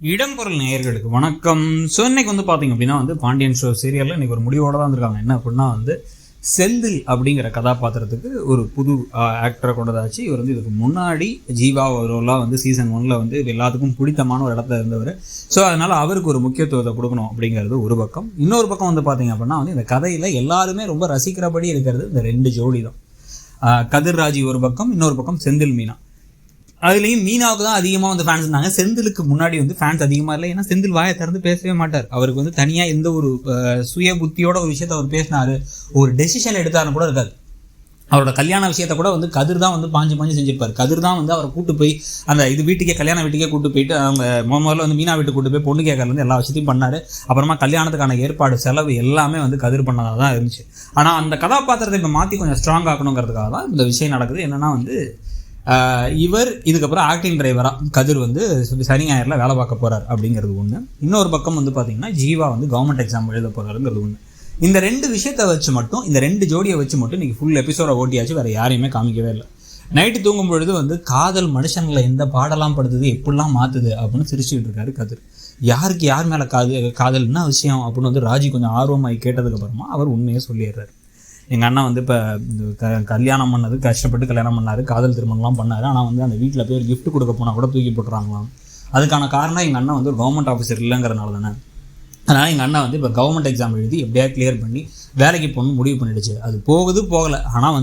இடம்பொருள் நேயர்களுக்கு வணக்கம். ஸோ இன்னைக்கு பார்த்தீங்க அப்படின்னா பாண்டியன் ஷோ சீரியலில் இன்னைக்கு ஒரு முடிவோட தான் வந்திருக்காங்க. என்ன அப்படின்னா செந்தில் அப்படிங்கிற கதாபாத்திரத்துக்கு ஒரு புது ஆக்டரை கொண்டதாச்சு. இவர் இதுக்கு முன்னாடி ஜீவா அவரெல்லாம் சீசன் 1ல் எல்லாத்துக்கும் பிடித்தமான ஒரு இடத்துல இருந்தவர். ஸோ அதனால் அவருக்கு ஒரு முக்கியத்துவத்தை கொடுக்கணும் அப்படிங்கிறது ஒரு பக்கம். இன்னொரு பக்கம் பார்த்தீங்க அப்படின்னா இந்த கதையில் எல்லாருமே ரொம்ப ரசிக்கிறபடி இருக்கிறது இந்த 2 ஜோடி தான். கதிர் ராஜி ஒரு பக்கம், இன்னொரு பக்கம் செந்தில் மீனா. அதுலேயும் மீனாவுக்கு தான் அதிகமாக ஃபேன்ஸ் இருந்தாங்க. செந்திலுக்கு முன்னாடி ஃபேன்ஸ் அதிகமாக இல்லை. ஏன்னா செந்தில் வாயை திறந்து பேசவே மாட்டார். அவருக்கு தனியாக எந்த ஒரு சுய புத்தியோட ஒரு விஷயத்த அவர் பேசினார், ஒரு டெசிஷன் எடுத்தாருன்னு கூட இருக்காது. அவரோட கல்யாண விஷயத்த கூட கதிர் தான் பாஞ்சு செஞ்சிருப்பார். கதிர் தான் அவரை கூட்டு போய் அந்த வீட்டுக்கே கல்யாண வீட்டுக்கே கூட்டு போயிட்டு அவங்க முதல்ல மீனா வீட்டுக்கு கூட்டு போய் பொண்ணு கேட்கறது எல்லா விஷயத்தையும் பண்ணார். அப்புறமா கல்யாணத்துக்கான ஏற்பாடு செலவு எல்லாமே கதிர் பண்ணதாக தான் இருந்துச்சு. ஆனால் அந்த கதாபாத்திரத்தை இப்போ மாற்றி கொஞ்சம் ஸ்ட்ராங் ஆக்கணுங்கிறதுக்காக தான் இந்த விஷயம் நடக்குது. என்னென்னா இவர் இதுக்கப்புறம் ஆக்டிங் டிரைவராக கதிர் சனி ஞாயிறில் வேலை பார்க்க போகிறார் அப்படிங்கிறது ஒன்று. இன்னொரு பக்கம் பார்த்தீங்கன்னா ஜீவா கவர்மெண்ட் எக்ஸாம் எழுத போகிறாருங்கிறது ஒன்று. இந்த 2 விஷயத்தை வச்சு மட்டும், இந்த 2 ஜோடியை வச்சு மட்டும் இன்றைக்கி ஃபுல் எபிசோடை ஓட்டியாச்சு. வேறு யாரையுமே காமிக்கவே இல்லை. நைட்டு தூங்கும் பொழுது காதல் மனுஷங்களை எந்த பாடலாம் படுத்துது, எப்படிலாம் மாற்றுது அப்படின்னு சிரிச்சுக்கிட்டு இருக்காரு கதிர். யாருக்கு யார் மேலே காதல் என்ன விஷயம் அப்படின்னு ராஜி கொஞ்சம் ஆர்வமாகி கேட்டதுக்கப்புறமா அவர் உண்மையை சொல்லிடுறாரு. எங்கள் அண்ணன் இப்போ கல்யாணம் பண்ணது கஷ்டப்பட்டு கல்யாணம் பண்ணார், காதல் திருமணம்லாம் பண்ணார். ஆனால் அந்த வீட்டில் போய் ஒரு கிஃப்ட் கொடுக்க போனால் கூட தூக்கி போட்டுறாங்களாம். அதுக்கான காரணம் எங்கள் அண்ணன் ஒரு கவர்மெண்ட் ஆஃபீஸர் இல்லைங்கிறனால தானே. அதனால் எங்கள் அண்ணன் இப்போ கவர்மெண்ட் எக்ஸாம் எழுதி எப்படியா கிளியர் பண்ணி வேலைக்கு போகணும்னு முடிவு பண்ணிடுச்சு. அது போகலை. ஆனால்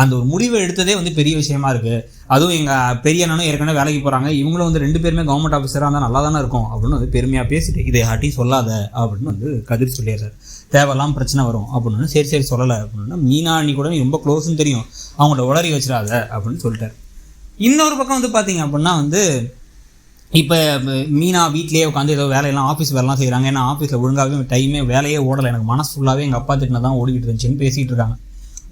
அந்த ஒரு முடிவை எடுத்ததே பெரிய விஷயமா இருக்குது. அதுவும் எங்கள் பெரிய அண்ணனும் ஏற்கனவே வேலைக்கு போகிறாங்க. இவங்களும் 2 பேருமே கவர்மெண்ட் ஆஃபீஸராக இருந்தால் நல்லா தானே இருக்கும் அப்படின்னு பெருமையாக பேசிட்டு இதை யாட்டி சொல்லாத அப்படின்னு கதிர் சொல்லிடுறாரு. தேவையெல்லாம் பிரச்சனை வரும் அப்படின்னு சரி சொல்லலை அப்படின்னா மீனா அண்ணி கூட ரொம்ப க்ளோஸ்ன்னு தெரியும், அவங்களோட உளறி வச்சிடாத அப்படின்னு சொல்லிட்டார். இன்னொரு பக்கம் பார்த்தீங்க அப்படின்னா இப்போ மீனா வீட்லேயே உட்காந்து ஏதோ வேலையெல்லாம் ஆஃபீஸ் வேலைலாம் செய்கிறாங்க. ஏன்னா ஆஃபீஸில் ஒழுங்காகவே டைமே வேலையே ஓடலை, எனக்கு மனசு ஃபுல்லாகவே எங்கள் அப்பா திட்டின தான் ஓடிக்கிட்டு இருந்துச்சுன்னு பேசிகிட்டு இருக்காங்க.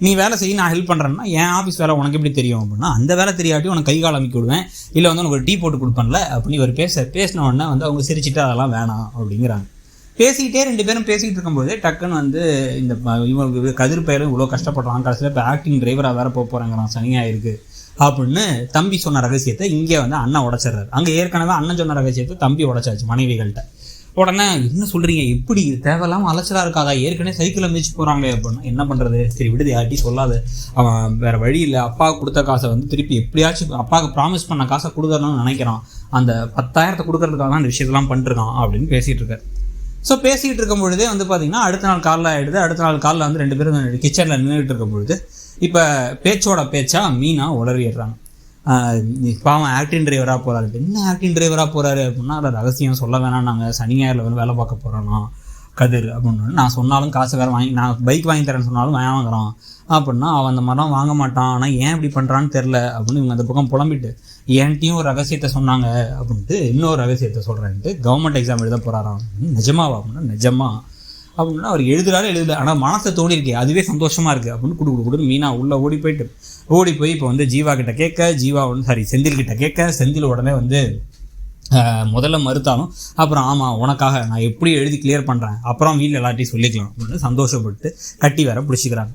நீ வேலை செய்ய, நான் ஹெல்ப் பண்ணுறேன்னா என் ஆஃபீஸ் வேலை உனக்கு எப்படி தெரியும் அப்படின்னா அந்த வேலை தெரியாட்டி உனக்கு கை கால் அமைக்க விடுவேன், இல்லை உனக்கு ஒரு டீ போட்டு கொடுப்பேன்ல அப்படின்னு இவர் பேசின உடனே அவங்க சிரிச்சுட்டு அதெல்லாம் வேணாம் அப்படிங்கிறாங்க. பேசிக்கிட்டே 2 பேரும் பேசிக்கிட்டு இருக்கும்போது டக்குன்னு இந்த இவங்க கதிர் பயிரும் இவ்வளோ கஷ்டப்படுறாங்க, கடைசியில் இப்போ ஆக்டிங் டிரைவராக வேறு போகிறாங்கிறான் சனியாக இருக்குது அப்படின்னு தம்பி சொன்ன ரகசியத்தை இங்கே அண்ணன் உடச்சிட்றாரு. அங்கே ஏற்கனவே அண்ணன் சொன்ன ரகசியத்தை தம்பி உடச்சாச்சு மனைவிகள்கிட்ட. உடனே என்ன சொல்கிறீங்க, எப்படி தேவையில்லாமல் அலைச்சலாக இருக்காதா, ஏற்கனவே சைக்கிளில் மிதிச்சு போகிறாங்களே அப்படின்னா என்ன பண்ணுறது, சரி விடுது யார்ட்டி சொல்லாது, அவன் வேறு வழி இல்லை, அப்பாவுக்கு கொடுத்த காசை திருப்பி எப்படியாச்சும் அப்பாவுக்கு ப்ராமிஸ் பண்ண காசை கொடுக்கணும்னு நினைக்கிறான், அந்த 10,000 கொடுக்கறதுக்காக தான் அந்த விஷயத்தெல்லாம் பண்ணிருக்கான் அப்படின்னு பேசிகிட்டு இருக்காரு. ஸோ பேசிகிட்டு இருக்கும் பொழுதே பார்த்தீங்கன்னா அடுத்த நாள் காலைல ஆகிடுது. அடுத்த நாள் காலைல 2 பேரும் கிச்சனில் நின்றுட்டு இருக்கும் பொழுது இப்போ பேச்சோட பேச்சா மீனா உளறிடுறாங்க. பாவம் ஆக்டிங் டிரைவராக போகிறாரு. என்ன ஆக்டிங் டிரைவராக போகிறாரு அப்படின்னா அதை ரகசியம் சொல்ல வேணாம், நாங்கள் சனி ஞாயிறில் வேலை பார்க்க போகிறோன்னா கதிர் அப்படின்னு. நான் சொன்னாலும் காசு வேறு நான் பைக் வாங்கி தரேன்னு சொன்னாலும் வாங்குறான் அப்படின்னா அவன் அந்த மாதிரிலாம் வாங்க மாட்டான், ஆனால் ஏன் இப்படி பண்ணுறான்னு தெரில அப்படின்னு இவங்க அந்த பக்கம் புலம்பிட்டு என்கிட்டையும் ஒரு ரகசியத்தை சொன்னாங்க அப்படின்ட்டு இன்னொரு ரகசியத்தை சொல்கிறேன்ட்டு கவர்மெண்ட் எக்ஸாம் எழுத போகிறாராம். நிஜமாவா அப்படின்னா நிஜமா அப்படின்னா அவர் எழுதல, ஆனால் மனசை தோணிருக்கே அதுவே சந்தோஷமாக இருக்குது அப்படின்னு கொடுத்து மீனா உள்ளே ஓடி போய் இப்போ ஜீவா கிட்ட கேட்க, ஜீவா செந்தில் கிட்ட கேட்க, செந்தில் உடனே முதல்ல மறுத்தாலும் அப்புறம் ஆமாம் உனக்காக நான் எப்படி எழுதி கிளியர் பண்ணுறேன், அப்புறம் வீட்டில் எல்லாத்தையும் சொல்லிக்கலாம் அப்படின்னு சந்தோஷப்பட்டு கட்டி வேற பிடிச்சிக்கிறாங்க.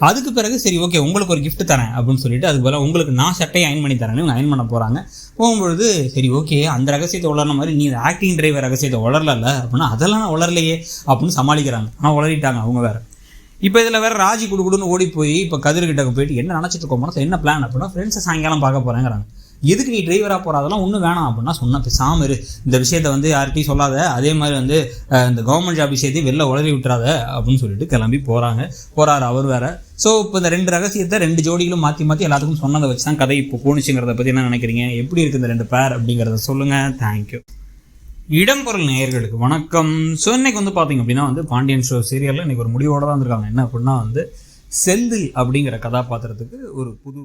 அதுக்கு பிறகு சரி ஓகே உங்களுக்கு ஒரு கிஃப்ட் தரேன் அப்படின்னு சொல்லிட்டு அதுக்கு போல உங்களுக்கு நான் சட்டையை அயன் பண்ணி தரேன்னு இவங்க அயன் பண்ண போகிறாங்க. போகும்பொழுது சரி ஓகே அந்த ரகசியத்தை உளர்ன மாதிரி நீ ஆக்டிங் டிரைவர் ரகசியத்தை உளரல அப்படின்னா அதெல்லாம் நான் உளரலையே அப்படின்னு சமாளிக்கிறாங்க. ஆனால் உளறிட்டாங்க அவங்க வேறு. இப்போ இதில் வேறு ராஜி கொடுன்னு ஓடி போய் இப்போ கதிர்கிட்ட போயிட்டு என்ன நினச்சிட்டு இருக்கோம், என்ன பிளான் அப்படின்னா ஃப்ரெண்ட்ஸை சாயங்காலம் பார்க்க போகிறேங்கிறாங்க. எதுக்கு நீ டிரைவராக போகிறதெல்லாம் ஒன்றும் வேணாம் அப்படின்னா சொன்ன பேசாமல் இரு, இந்த விஷயத்தை யார்கிட்டையும் சொல்லாத, அதே மாதிரி இந்த கவர்மெண்ட் ஜாப் விஷயத்தையும் வெளில உளறி விட்டுறாத அப்படின்னு சொல்லிட்டு கிளம்பி போகிறாரு அவர் வேறு. ஸோ இப்போ இந்த 2 ரகசியத்தை 2 ஜோடிகளும் மாற்றி எல்லாத்துக்கும் சொன்னதை வச்சு தான் கதை இப்போ போணுச்சுங்கிறத பற்றி என்ன நினைக்கிறீங்க, எப்படி இருக்குது இந்த 2 பேர் அப்படிங்கிறத சொல்லுங்கள். தேங்க்யூ. இடம்பொருள் நேயர்களுக்கு வணக்கம். ஸோ இன்னைக்கு பார்த்தீங்க அப்படின்னா பாண்டியன் ஷோ சீரியலில் இன்றைக்கி ஒரு முடிவோடு தான் வந்திருக்காங்க. என்ன அப்படின்னா செந்தில் அப்படிங்கிற கதாபாத்திரத்துக்கு ஒரு புது